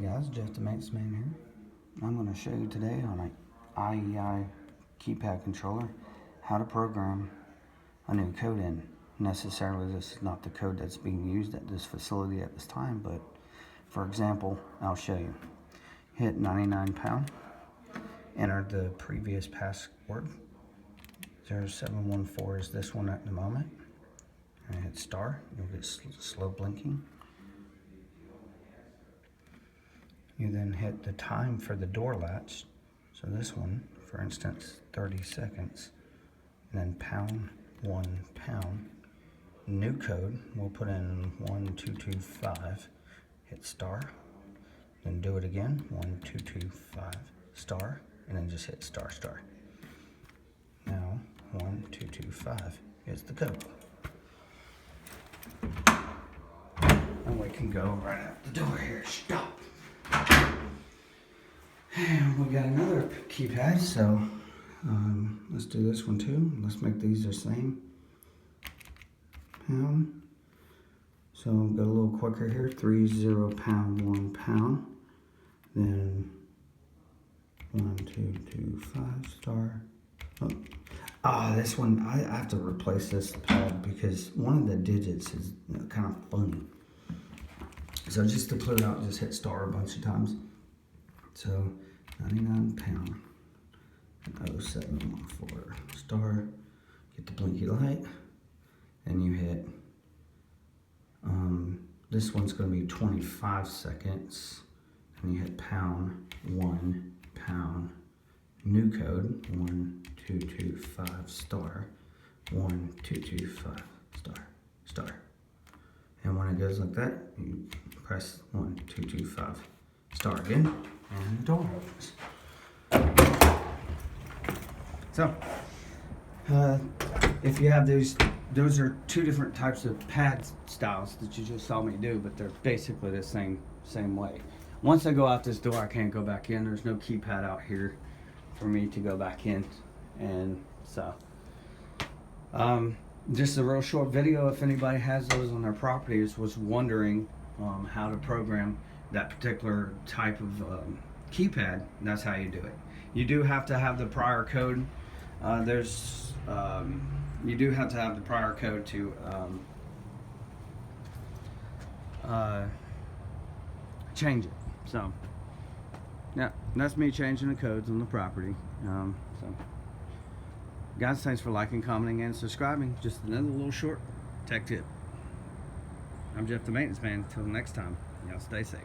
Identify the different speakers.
Speaker 1: guys, Jeff the Maintenance Man here. I'm going to show you today on an IEI keypad controller how to program a new code in. Necessarily this is not the code that's being used at this facility at this time, but for example, I'll show you. Hit 99 pound, enter the previous password. 0714 is this one at the moment. And hit star, you'll get slow blinking. You then hit the time for the door latch. So this one, for instance, 30 seconds. And then pound, 1 pound. New code, we'll put in 1225. Hit star. Then do it again, 1225 star. And then just hit star star. Now, 1225 is the code. And we can go right out the door here. Stop. And we got another keypad, so let's do this one too. Let's make these the same. Pound. So go a little quicker here. 30 pound, 1 pound. Then 1225 star. Oh, this one I have to replace this pad because one of the digits is kind of funny. So just to clear it out, just hit star a bunch of times. So 99 pound, 0714 star, get the blinky light, and you hit, this one's going to be 25 seconds, and you hit pound, 1 pound, new code, 1225 star, 1225 star, star. And when it goes like that, you press 1225 star again, and the door opens. So, if you have those are two different types of pad styles that you just saw me do, but they're basically the same way. Once I go out this door, I can't go back in. There's no keypad out here for me to go back in, and so just a real short video. If anybody has those on their properties, was wondering how to program that particular type of keypad, that's how you do it. You do have to have the prior code. You do have to have the prior code to change it. So yeah, that's me changing the codes on the property. So guys, thanks for liking, commenting, and subscribing. Just another little short tech tip. I'm Jeff the Maintenance Man. Until next time, y'all stay safe.